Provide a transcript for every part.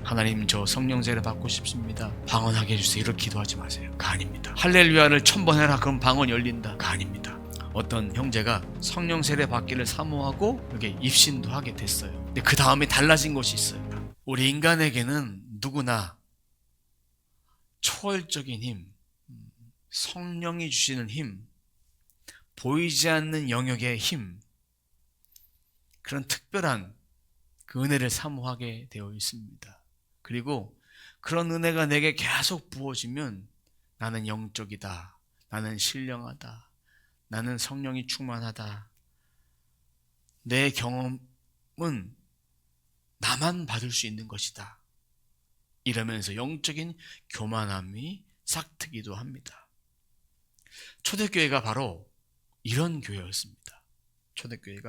하나님, 저 성령 세례 받고 싶습니다. 방언하게 해주세요. 이렇게 기도하지 마세요. 가 아닙니다. 할렐루야를 1000번 해라. 그럼 방언 열린다. 가 아닙니다. 어떤 형제가 성령 세례 받기를 사모하고 이렇게 입신도 하게 됐어요. 근데 그 다음에 달라진 것이 있어요. 우리 인간에게는 누구나 초월적인 힘, 성령이 주시는 힘, 보이지 않는 영역의 힘, 그런 특별한 그 은혜를 사모하게 되어 있습니다. 그리고 그런 은혜가 내게 계속 부어지면 나는 영적이다, 나는 신령하다, 나는 성령이 충만하다, 내 경험은 나만 받을 수 있는 것이다, 이러면서 영적인 교만함이 싹트기도 합니다. 초대교회가 바로 이런 교회였습니다. 초대교회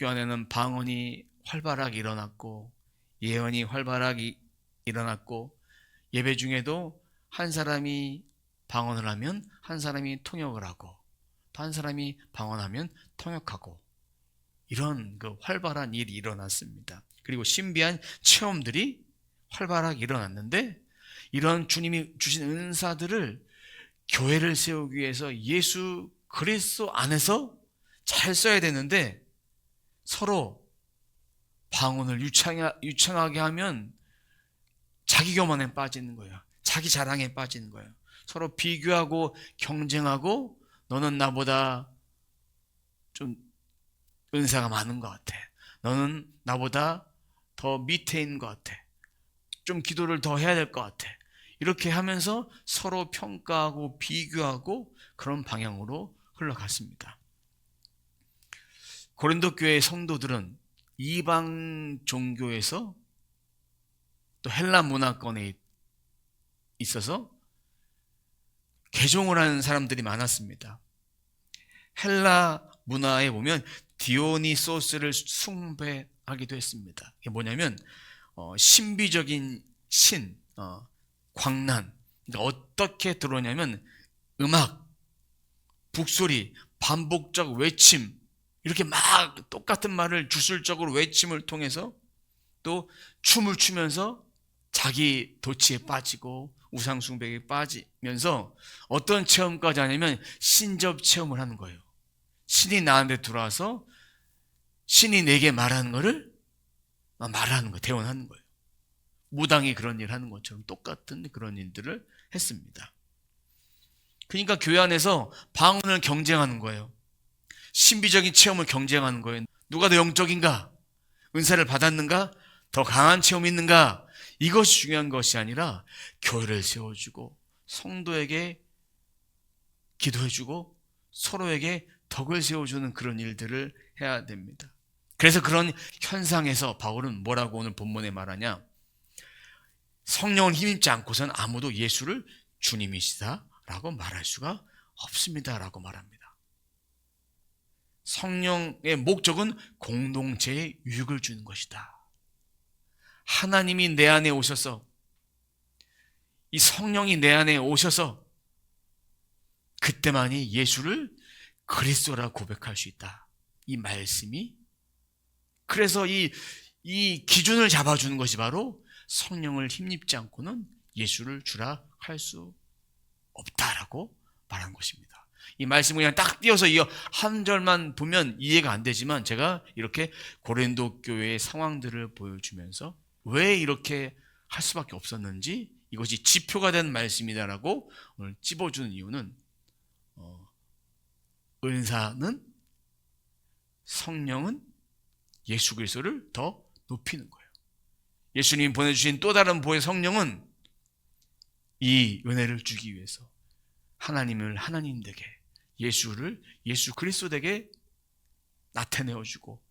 안에는 방언이 활발하게 일어났고 예언이 활발하게 일어났고, 예배 중에도 한 사람이 방언을 하면 한 사람이 통역을 하고, 또 한 사람이 방언하면 통역하고, 이런 그 활발한 일이 일어났습니다. 그리고 신비한 체험들이 활발하게 일어났는데, 이런 주님이 주신 은사들을 교회를 세우기 위해서 예수 그리스도 안에서 잘 써야 되는데, 서로 방언을 유창하게 하면 자기 교만에 빠지는 거예요. 자기 자랑에 빠지는 거예요. 서로 비교하고 경쟁하고, 너는 나보다 좀 은사가 많은 것 같아, 너는 나보다 더 밑에 있는 것 같아, 좀 기도를 더 해야 될 것 같아, 이렇게 하면서 서로 평가하고 비교하고 그런 방향으로 흘러갔습니다. 고린도 교회의 성도들은 이방 종교에서 또 헬라 문화권에 있어서 개종을 하는 사람들이 많았습니다. 헬라 문화에 보면 디오니소스를 숭배하기도 했습니다. 이게 뭐냐면 신비적인 신, 광란. 그러니까 어떻게 들어오냐면 음악, 북소리, 반복적 외침, 이렇게 막 똑같은 말을 주술적으로 외침을 통해서 또 춤을 추면서 자기 도취에 빠지고 우상 숭배에 빠지면서 어떤 체험까지 하냐면 신접 체험을 하는 거예요. 신이 나한테 들어와서 신이 내게 말하는 거를 말하는 거예요. 대언하는 거예요. 무당이 그런 일 하는 것처럼 똑같은 그런 일들을 했습니다. 그러니까 교회 안에서 방언을 경쟁하는 거예요. 신비적인 체험을 경쟁하는 거예요. 누가 더 영적인가? 은사를 받았는가? 더 강한 체험이 있는가? 이것이 중요한 것이 아니라 교회를 세워주고 성도에게 기도해주고 서로에게 덕을 세워주는 그런 일들을 해야 됩니다. 그래서 그런 현상에서 바울은 뭐라고 오늘 본문에 말하냐? 성령을 힘입지 않고선 아무도 예수를 주님이시다라고 말할 수가 없습니다라고 말합니다. 성령의 목적은 공동체에 유익을 주는 것이다. 하나님이 내 안에 오셔서, 이 성령이 내 안에 오셔서 그때만이 예수를 그리스도라 고백할 수 있다. 이 말씀이, 그래서 이 기준을 잡아주는 것이 바로 성령을 힘입지 않고는 예수를 주라 할 수 없다라고 말한 것입니다. 이 말씀을 그냥 딱 띄어서 이 한 절만 보면 이해가 안 되지만, 제가 이렇게 고린도 교회의 상황들을 보여주면서 왜 이렇게 할 수밖에 없었는지, 이것이 지표가 된 말씀이다라고 오늘 찝어주는 이유는, 은사는, 성령은 예수 그리스도를 더 높이는 거예요. 예수님이 보내주신 또 다른 보혜 성령은 이 은혜를 주기 위해서 하나님을 하나님 되게, 예수를 예수 그리스도 되게 나타내어주고,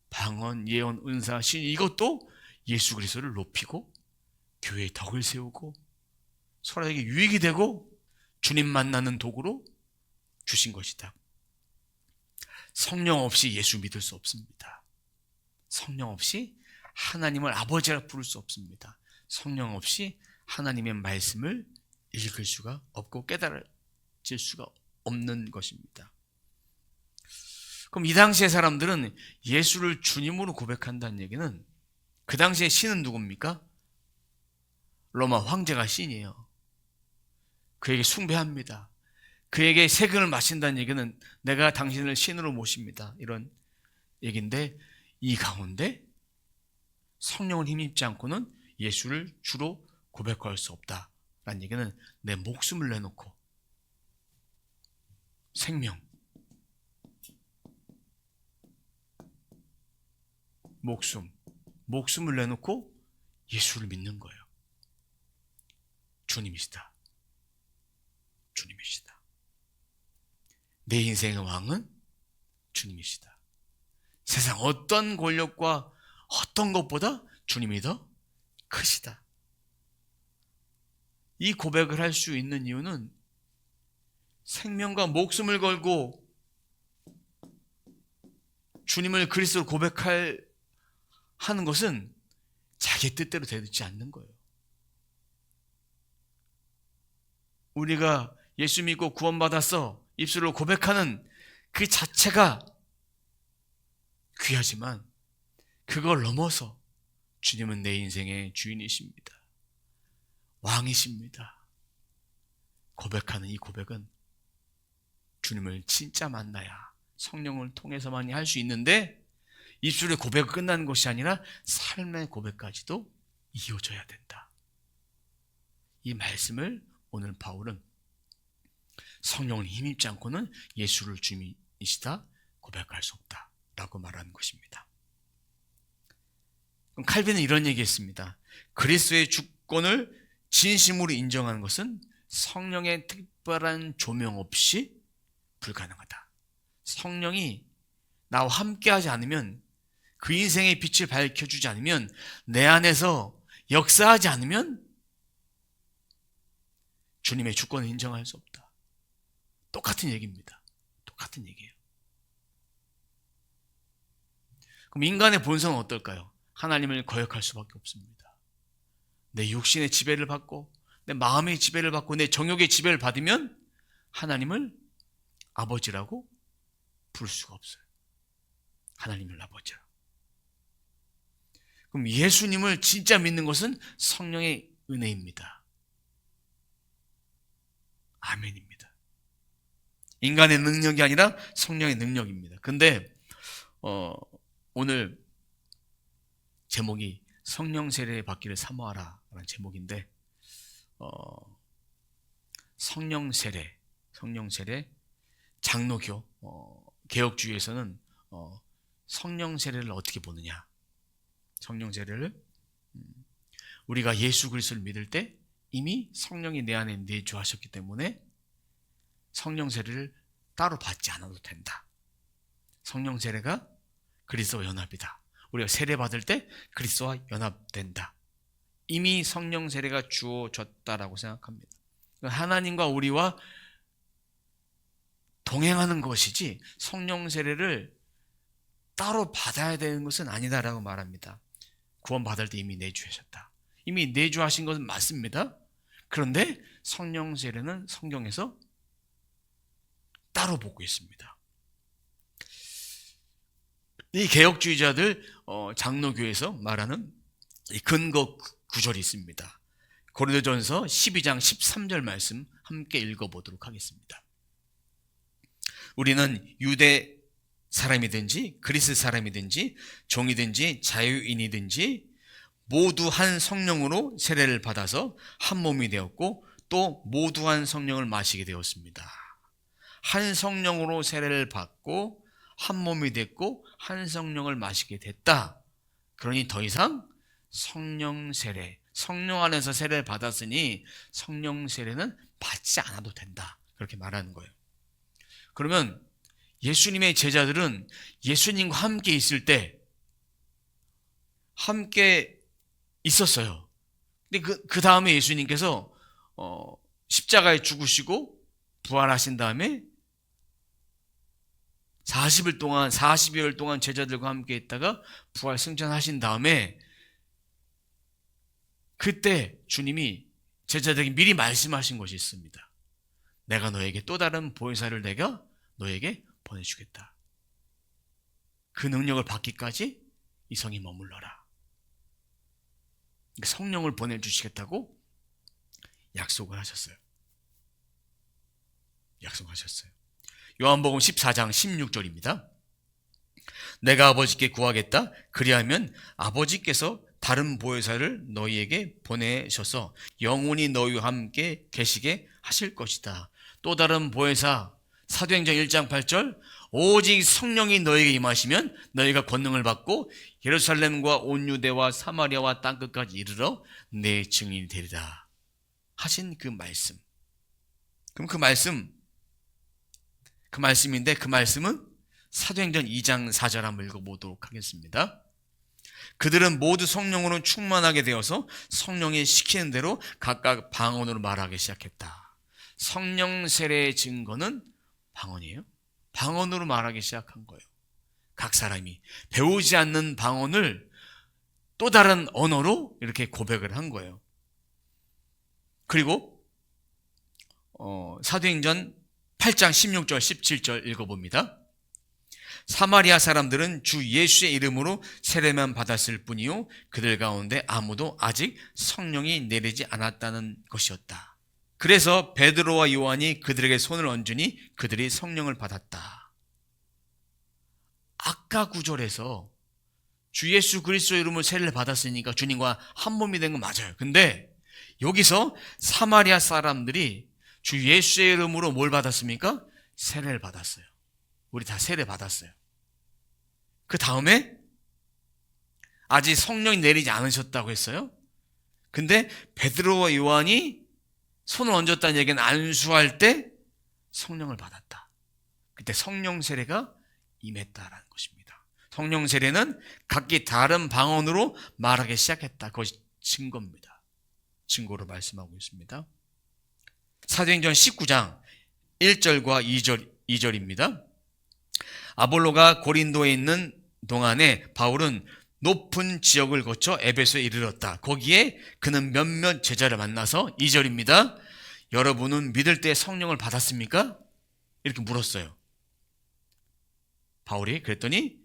방언, 예언, 은사, 신, 이것도 예수 그리스도를 높이고 교회의 덕을 세우고 서로에게 유익이 되고 주님 만나는 도구로 주신 것이다. 성령 없이 예수 믿을 수 없습니다. 성령 없이 하나님을 아버지라 부를 수 없습니다. 성령 없이 하나님의 말씀을 읽을 수가 없고 깨달아질 수가 없는 것입니다. 그럼 이 당시의 사람들은 예수를 주님으로 고백한다는 얘기는 그 당시에 신은 누굽니까? 로마 황제가 신이에요. 그에게 숭배합니다. 그에게 세금을 마친다는 얘기는 내가 당신을 신으로 모십니다. 이런 얘기인데, 이 가운데 성령을 힘입지 않고는 예수를 주로 고백할 수 없다라는 얘기는 내 목숨을 내놓고 생명, 목숨을 내놓고 예수를 믿는 거예요. 주님이시다. 주님이시다. 내 인생의 왕은 주님이시다. 세상 어떤 권력과 어떤 것보다 주님이 더 크시다. 이 고백을 할 수 있는 이유는 생명과 목숨을 걸고 주님을 그리스도로 하는 것은 자기 뜻대로 되지 않는 거예요. 우리가 예수 믿고 구원받아서 입술로 고백하는 그 자체가 귀하지만 그걸 넘어서 주님은 내 인생의 주인이십니다. 왕이십니다. 고백하는 이 고백은 주님을 진짜 만나야 성령을 통해서만이 할 수 있는데, 입술의 고백이 끝나는 것이 아니라 삶의 고백까지도 이어져야 된다. 이 말씀을 오늘 바울은 성령을 힘입지 않고는 예수를 주님이시다 고백할 수 없다 라고 말하는 것입니다. 그럼 칼빈은 이런 얘기했습니다. 그리스도의 주권을 진심으로 인정하는 것은 성령의 특별한 조명 없이 불가능하다. 성령이 나와 함께하지 않으면, 그 인생의 빛을 밝혀주지 않으면, 내 안에서 역사하지 않으면 주님의 주권을 인정할 수 없다. 똑같은 얘기입니다. 똑같은 얘기예요. 그럼 인간의 본성은 어떨까요? 하나님을 거역할 수밖에 없습니다. 내 육신의 지배를 받고 내 마음의 지배를 받고 내 정욕의 지배를 받으면 하나님을 아버지라고 부를 수가 없어요. 하나님을 아버지라. 그럼 예수님을 진짜 믿는 것은 성령의 은혜입니다. 아멘입니다. 인간의 능력이 아니라 성령의 능력입니다. 근데 오늘 제목이 성령 세례 받기를 사모하라 라는 제목인데, 성령 세례 장로교 개혁주의에서는 성령 세례를 어떻게 보느냐? 성령 세례를 우리가 예수 그리스도를 믿을 때 이미 성령이 내 안에 내주하셨기 때문에 성령 세례를 따로 받지 않아도 된다. 성령 세례가 그리스도와 연합이다. 우리가 세례 받을 때 그리스도와 연합된다. 이미 성령 세례가 주어졌다라고 생각합니다. 하나님과 우리와 동행하는 것이지 성령 세례를 따로 받아야 되는 것은 아니다라고 말합니다. 구원 받을 때 이미 내주하셨다. 이미 내주하신 것은 맞습니다. 그런데 성령 세례는 성경에서 따로 보고 있습니다. 이 개혁주의자들 장로교에서 말하는 이 근거 구절이 있습니다. 고린도전서 12장 13절 말씀 함께 읽어보도록 하겠습니다. 우리는 유대 사람이든지 그리스 사람이든지 종이든지 자유인이든지 모두 한 성령으로 세례를 받아서 한 몸이 되었고 또 모두 한 성령을 마시게 되었습니다. 한 성령으로 세례를 받고 한 몸이 됐고 한 성령을 마시게 됐다. 그러니 더 이상 성령 세례, 성령 안에서 세례를 받았으니 성령 세례는 받지 않아도 된다. 그렇게 말하는 거예요. 그러면 예수님의 제자들은 예수님과 함께 있을 때 함께 있었어요. 근데 그 다음에 예수님께서 십자가에 죽으시고 부활하신 다음에 40여일 동안 제자들과 함께 있다가 부활 승천하신 다음에 그때 주님이 제자들에게 미리 말씀하신 것이 있습니다. 내가 너에게 또 다른 보혜사를 내가 너에게 보내주겠다. 그 능력을 받기까지 이 성에 머물러라. 성령을 보내주시겠다고 약속을 하셨어요. 약속하셨어요. 요한복음 14장 16절입니다. 내가 아버지께 구하겠다. 그리하면 아버지께서 다른 보혜사를 너희에게 보내셔서 영원히 너희와 함께 계시게 하실 것이다. 또 다른 보혜사, 사도행전 1장 8절, 오직 성령이 너희에게 임하시면 너희가 권능을 받고 예루살렘과 온 유대와 사마리아와 땅끝까지 이르러 내 증인이 되리라 하신 그 말씀. 그럼 그 말씀인데 그 말씀은 사도행전 2장 4절 한번 읽어보도록 하겠습니다. 그들은 모두 성령으로 충만하게 되어서 성령이 시키는 대로 각각 방언으로 말하기 시작했다. 성령 세례의 증거는 방언이에요. 방언으로 말하기 시작한 거예요. 각 사람이 배우지 않는 방언을 또 다른 언어로 이렇게 고백을 한 거예요. 그리고 사도행전 8장 16절 17절 읽어봅니다. 사마리아 사람들은 주 예수의 이름으로 세례만 받았을 뿐이요 그들 가운데 아무도 아직 성령이 내리지 않았다는 것이었다. 그래서 베드로와 요한이 그들에게 손을 얹으니 그들이 성령을 받았다. 아까 구절에서 주 예수 그리스도의 이름으로 세례를 받았으니까 주님과 한 몸이 된 건 맞아요. 근데 여기서 사마리아 사람들이 주 예수의 이름으로 뭘 받았습니까? 세례를 받았어요. 우리 다 세례 받았어요. 그 다음에 아직 성령이 내리지 않으셨다고 했어요. 근데 베드로와 요한이 손을 얹었다는 얘기는 안수할 때 성령을 받았다. 그때 성령 세례가 임했다라는 것입니다. 성령 세례는 각기 다른 방언으로 말하기 시작했다. 그것이 증거입니다. 증거로 말씀하고 있습니다. 사도행전 19장 1절과 2절입니다. 아볼로가 고린도에 있는 동안에 바울은 높은 지역을 거쳐 에베소에 이르렀다. 거기에 그는 몇몇 제자를 만나서 2절입니다. 여러분은 믿을 때 성령을 받았습니까? 이렇게 물었어요. 바울이 그랬더니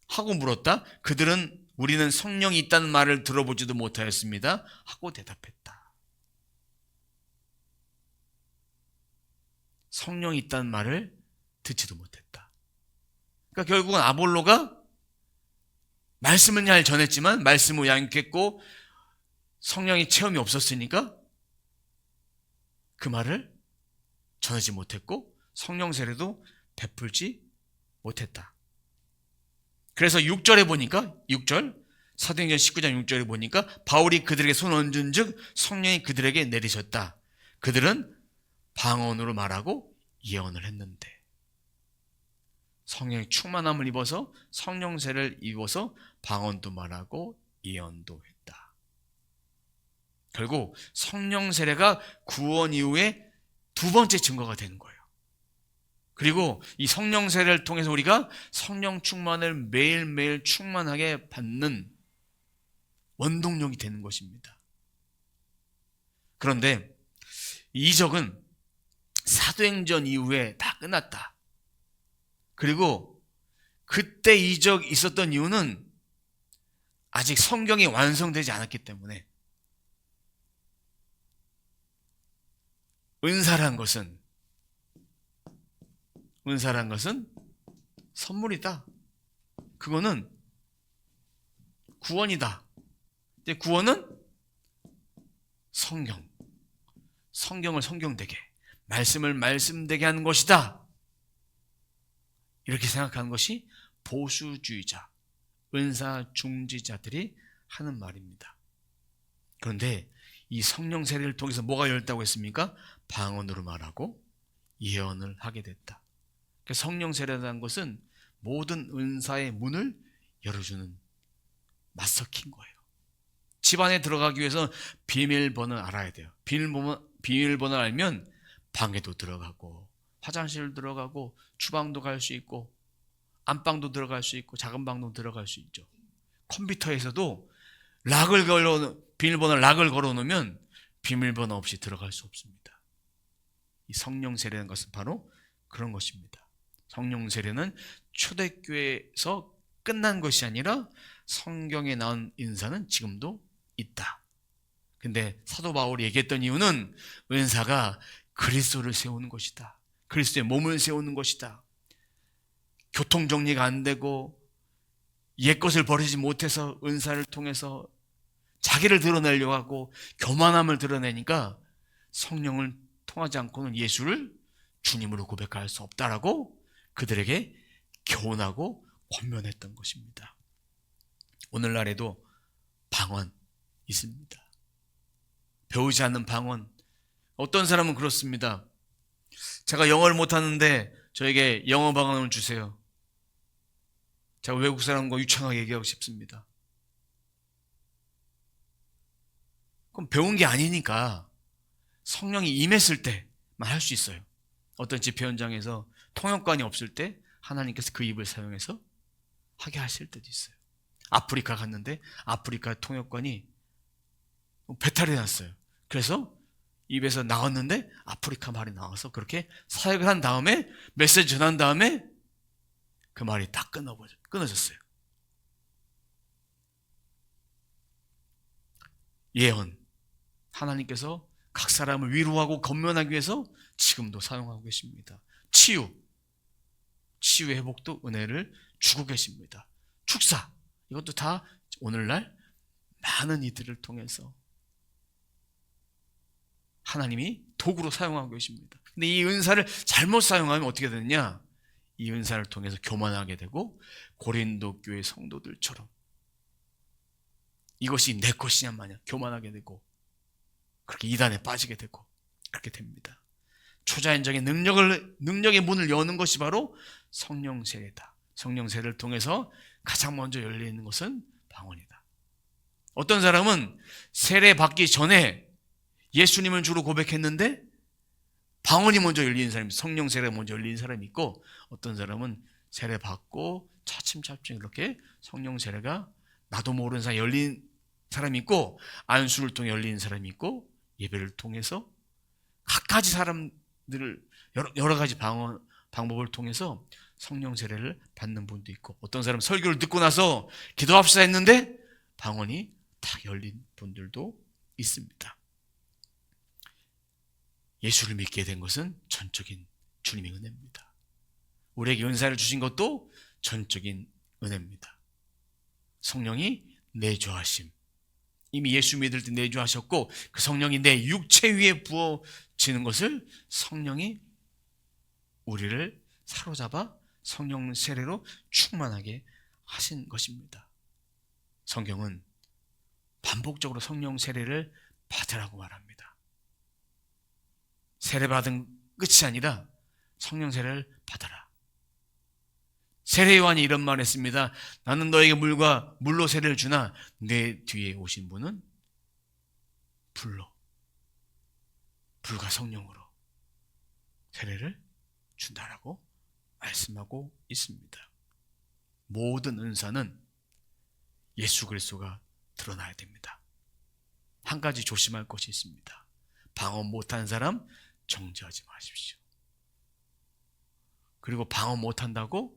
하고 물었다. 그들은 우리는 성령이 있다는 말을 들어보지도 못하였습니다. 하고 대답했다. 성령이 있다는 말을 듣지도 못했다. 그러니까 결국은 아볼로가 말씀은 잘 전했지만 말씀을 양육했고 성령의 체험이 없었으니까 그 말을 전하지 못했고 성령 세례도 베풀지 못했다. 그래서 6절에 보니까 6절 사도행전 19장 6절에 보니까 바울이 그들에게 손 얹은 즉 성령이 그들에게 내리셨다. 그들은 방언으로 말하고 예언을 했는데 성령의 충만함을 입어서 성령 세례를 입어서 방언도 말하고 예언도 했다. 결국 성령 세례가 구원 이후에 두 번째 증거가 되는 거예요. 그리고 이 성령 세례를 통해서 우리가 성령 충만을 매일매일 충만하게 받는 원동력이 되는 것입니다. 그런데 이 이적은 사도행전 이후에 다 끝났다. 그리고 그때 이적 있었던 이유는 아직 성경이 완성되지 않았기 때문에 은사란 것은 선물이다. 그거는 구원이다. 근데 구원은 성경을 성경되게, 말씀을 말씀되게 하는 것이다. 이렇게 생각하는 것이 보수주의자, 은사 중지자들이 하는 말입니다. 그런데 이 성령 세례를 통해서 뭐가 열렸다고 했습니까? 방언으로 말하고 예언을 하게 됐다. 성령 세례라는 것은 모든 은사의 문을 열어주는 맞서킨 거예요. 집안에 들어가기 위해서 비밀번호를 알아야 돼요. 비밀번호를 알면 방에도 들어가고 화장실 들어가고 주방도 갈 수 있고 안방도 들어갈 수 있고 작은 방도 들어갈 수 있죠. 컴퓨터에서도 비밀번호를 락을 걸어놓으면 비밀번호 없이 들어갈 수 없습니다. 이 성령 세례라는 것은 바로 그런 것입니다. 성령 세례는 초대교회에서 끝난 것이 아니라 성경에 나온 인사는 지금도 있다. 근데 사도 바울이 얘기했던 이유는 은사가 그리스도를 세우는 것이다. 그리스도의 몸을 세우는 것이다. 교통정리가 안 되고 옛것을 버리지 못해서 은사를 통해서 자기를 드러내려고 하고 교만함을 드러내니까 성령을 통하지 않고는 예수를 주님으로 고백할 수 없다라고 그들에게 교훈하고 권면했던 것입니다. 오늘날에도 방언 있습니다. 배우지 않는 방언. 어떤 사람은 그렇습니다. 제가 영어를 못하는데 저에게 영어 방언을 주세요. 제가 외국 사람과 유창하게 얘기하고 싶습니다. 그럼 배운 게 아니니까 성령이 임했을 때만 할 수 있어요. 어떤 집회 현장에서 통역관이 없을 때 하나님께서 그 입을 사용해서 하게 하실 때도 있어요. 아프리카 갔는데 아프리카 통역관이 배탈이 났어요. 그래서 입에서 나왔는데 아프리카 말이 나와서 그렇게 사역을 한 다음에 메시지 전한 다음에 그 말이 딱 끊어졌어요. 예언. 하나님께서 각 사람을 위로하고 건면하기 위해서 지금도 사용하고 계십니다. 치유. 치유의 회복도 은혜를 주고 계십니다. 축사. 이것도 다 오늘날 많은 이들을 통해서 하나님이 도구로 사용하고 계십니다. 근데 이 은사를 잘못 사용하면 어떻게 되느냐? 이 은사를 통해서 교만하게 되고 고린도 교회 성도들처럼 이것이 내 것이냐 마냥 교만하게 되고 그렇게 이단에 빠지게 되고 그렇게 됩니다. 초자연적인 능력의 문을 여는 것이 바로 성령 세례다. 성령 세례를 통해서 가장 먼저 열리는 것은 방언이다. 어떤 사람은 세례 받기 전에 예수님을 주로 고백했는데 방언이 먼저 열리는 사람이, 성령 세례가 먼저 열리는 사람이 있고, 어떤 사람은 세례 받고 차츰차츰 이렇게 성령 세례가 나도 모르는 사이에 열린 사람이 있고, 안수를 통해 열리는 사람이 있고, 예배를 통해서 각가지 사람들을 여러 가지 방법을 통해서 성령 세례를 받는 분도 있고, 어떤 사람은 설교를 듣고 나서 기도합시다 했는데 방언이 다 열린 분들도 있습니다. 예수를 믿게 된 것은 전적인 주님의 은혜입니다. 우리에게 은사를 주신 것도 전적인 은혜입니다. 성령이 내주하심. 이미 예수 믿을 때 내주하셨고 그 성령이 내 육체 위에 부어지는 것을 성령이 우리를 사로잡아 성령 세례로 충만하게 하신 것입니다. 성경은 반복적으로 성령 세례를 받으라고 말합니다. 세례받은 끝이 아니라 성령 세례를 받아라. 세례 요한이 이런 말을 했습니다. 나는 너에게 물로 세례를 주나 내 뒤에 오신 분은 불과 성령으로 세례를 준다라고 말씀하고 있습니다. 모든 은사는 예수 그리스도가 드러나야 됩니다. 한 가지 조심할 것이 있습니다. 방언 못한 사람 정죄하지 마십시오. 그리고 방언 못한다고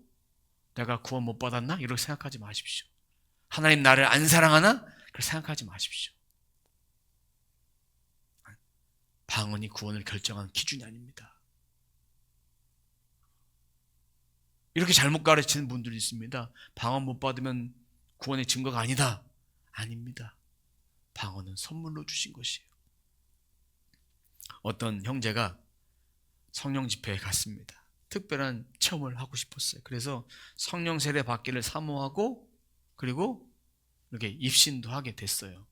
내가 구원 못 받았나? 이렇게 생각하지 마십시오. 하나님 나를 안 사랑하나? 그렇게 생각하지 마십시오. 방언이 구원을 결정하는 기준이 아닙니다. 이렇게 잘못 가르치는 분들이 있습니다. 방언 못 받으면 구원의 증거가 아니다. 아닙니다. 방언은 선물로 주신 것이에요. 어떤 형제가 성령 집회에 갔습니다. 특별한 체험을 하고 싶었어요. 그래서 성령 세례 받기를 사모하고 그리고 이렇게 입신도 하게 됐어요.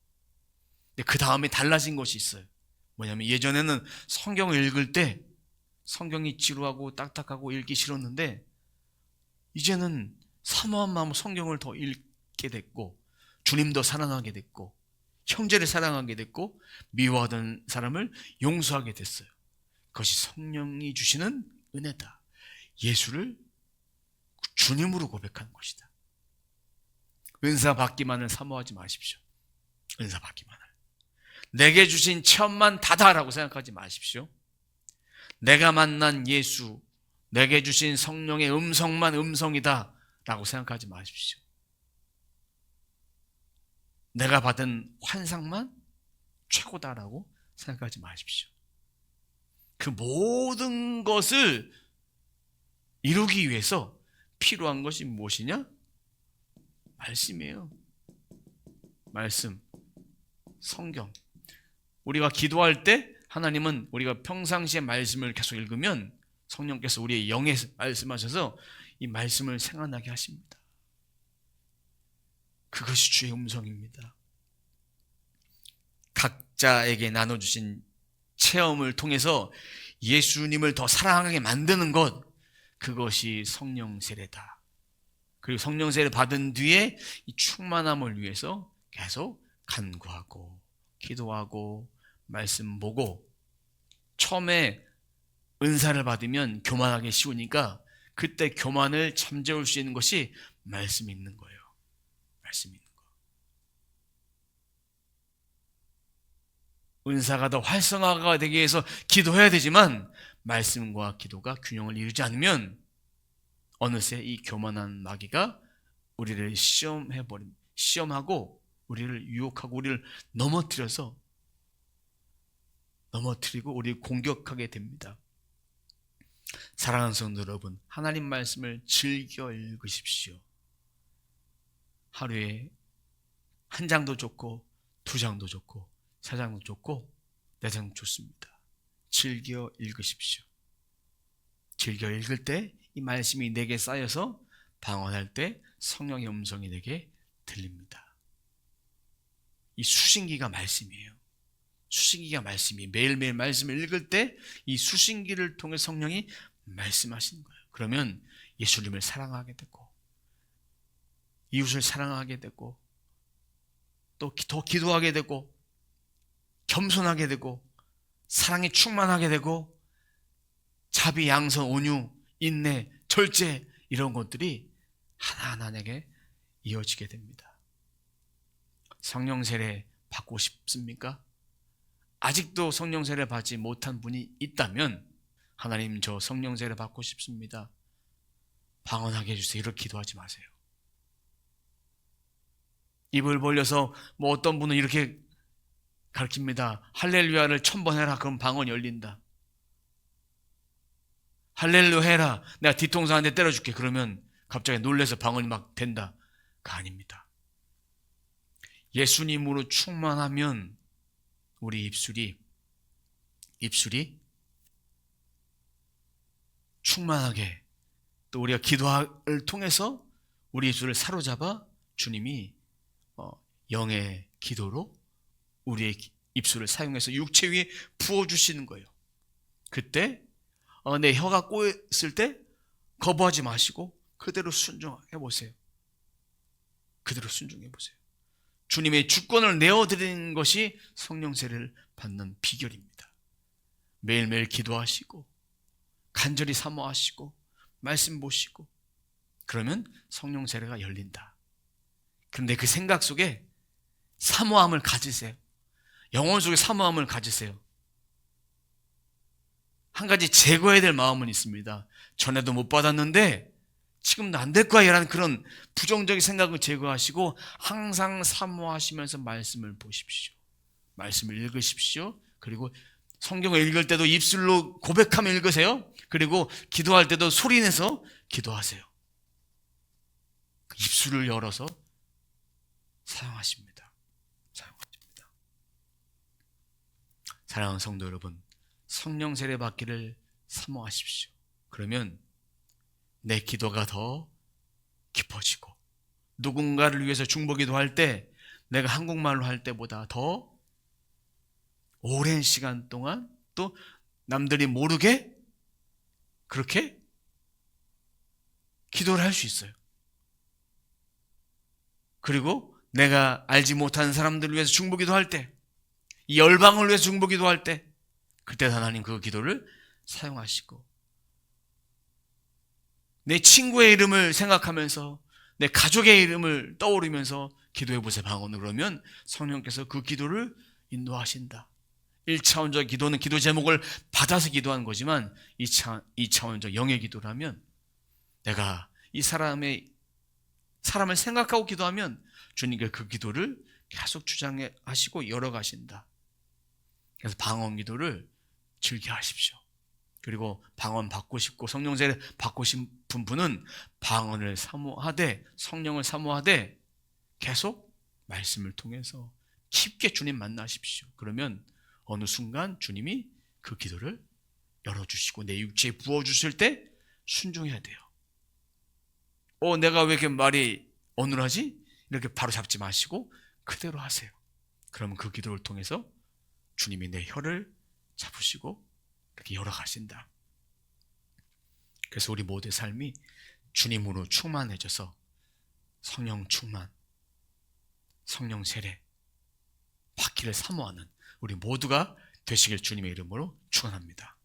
근데 그 다음에 달라진 것이 있어요. 뭐냐면 예전에는 성경을 읽을 때 성경이 지루하고 딱딱하고 읽기 싫었는데 이제는 사모한 마음으로 성경을 더 읽게 됐고 주님도 사랑하게 됐고 형제를 사랑하게 됐고 미워하던 사람을 용서하게 됐어요. 그것이 성령이 주시는 은혜다. 예수를 주님으로 고백하는 것이다. 은사 받기만을 사모하지 마십시오. 은사 받기만을. 내게 주신 체험만 다다라고 생각하지 마십시오. 내가 만난 예수, 내게 주신 성령의 음성만 음성이다 라고 생각하지 마십시오. 내가 받은 환상만 최고다라고 생각하지 마십시오. 그 모든 것을 이루기 위해서 필요한 것이 무엇이냐? 말씀이에요. 말씀, 성경. 우리가 기도할 때 하나님은 우리가 평상시에 말씀을 계속 읽으면 성령께서 우리의 영에 말씀하셔서 이 말씀을 생각나게 하십니다. 그것이 주의 음성입니다. 각자에게 나눠주신 체험을 통해서 예수님을 더 사랑하게 만드는 것, 그것이 성령 세례다. 그리고 성령 세례 받은 뒤에 이 충만함을 위해서 계속 간구하고 기도하고 말씀 보고, 처음에 은사를 받으면 교만하기 쉬우니까 그때 교만을 잠재울 수 있는 것이 말씀 읽는 거예요. 말씀 읽는 거. 은사가 더 활성화가 되기 위해서 기도해야 되지만 말씀과 기도가 균형을 이루지 않으면 어느새 이 교만한 마귀가 우리를 시험하고 우리를 유혹하고 우리를 넘어뜨리고 우리를 공격하게 됩니다. 사랑하는 성도 여러분, 하나님 말씀을 즐겨 읽으십시오. 하루에 한 장도 좋고 두 장도 좋고 세 장도 좋고 네 장도 좋습니다. 즐겨 읽으십시오. 즐겨 읽을 때 이 말씀이 내게 쌓여서 방언할 때 성령의 음성이 내게 들립니다. 이 수신기가 말씀이에요. 수신기가 말씀이, 매일매일 말씀을 읽을 때 이 수신기를 통해 성령이 말씀하시는 거예요. 그러면 예수님을 사랑하게 되고 이웃을 사랑하게 되고 또 더 기도하게 되고 겸손하게 되고 사랑이 충만하게 되고 자비, 양선, 온유, 인내, 절제, 이런 것들이 하나하나 내게 이어지게 됩니다. 성령 세례 받고 싶습니까? 아직도 성령 세례 받지 못한 분이 있다면 하나님, 저 성령 세례 받고 싶습니다. 방언하게 해주세요. 이렇게 기도하지 마세요. 입을 벌려서 어떤 분은 이렇게 가르칩니다. 할렐루야를 1000번 해라. 그럼 방언 열린다. 할렐루야 해라. 내가 뒤통수 한 대 때려줄게. 그러면 갑자기 놀래서 방언이 막 된다. 그거 아닙니다. 예수님으로 충만하면 우리 입술이 충만하게, 또 우리가 기도를 통해서 우리 입술을 사로잡아 주님이 영의 기도로 우리의 입술을 사용해서 육체 위에 부어주시는 거예요. 그때 내 혀가 꼬였을 때 거부하지 마시고 그대로 순종해 보세요. 그대로 순종해 보세요. 주님의 주권을 내어드리는 것이 성령 세례를 받는 비결입니다. 매일매일 기도하시고 간절히 사모하시고 말씀 보시고, 그러면 성령 세례가 열린다. 그런데 그 생각 속에 사모함을 가지세요. 영혼 속에 사모함을 가지세요. 한 가지 제거해야 될 마음은 있습니다. 전에도 못 받았는데 지금도 안 될 거야 라는 그런 부정적인 생각을 제거하시고 항상 사모하시면서 말씀을 보십시오. 말씀을 읽으십시오. 그리고 성경을 읽을 때도 입술로 고백하며 읽으세요. 그리고 기도할 때도 소리내서 기도하세요. 입술을 열어서 사용하십니다. 사랑하는 성도 여러분, 성령 세례 받기를 사모하십시오. 그러면 내 기도가 더 깊어지고, 누군가를 위해서 중보기도 할 때 내가 한국말로 할 때보다 더 오랜 시간 동안 또 남들이 모르게 그렇게 기도를 할 수 있어요. 그리고 내가 알지 못하는 사람들을 위해서 중보기도 할 때, 이 열방을 위해서 중보기도 할 때, 그때 하나님 그 기도를 사용하시고, 내 친구의 이름을 생각하면서 내 가족의 이름을 떠오르면서 기도해 보세요. 방언으로. 그러면 성령께서 그 기도를 인도하신다. 1차원적 기도는 기도 제목을 받아서 기도하는 거지만 2차원적 영의 기도라면 내가 이 사람을 생각하고 기도하면 주님께 그 기도를 계속 주장하시고 열어가신다. 그래서 방언 기도를 즐겨 하십시오. 그리고 방언 받고 싶고 성령 세례 받고 싶은 분은 방언을 사모하되 성령을 사모하되 계속 말씀을 통해서 깊게 주님 만나십시오. 그러면 어느 순간 주님이 그 기도를 열어주시고 내 육체에 부어주실 때 순종해야 돼요. 내가 왜 이렇게 말이 어눌하지? 이렇게 바로 잡지 마시고 그대로 하세요. 그러면 그 기도를 통해서 주님이 내 혀를 잡으시고 이렇게 열어가신다. 그래서 우리 모두의 삶이 주님으로 충만해져서 성령 충만, 성령 세례 받기를 사모하는 우리 모두가 되시길 주님의 이름으로 축원합니다.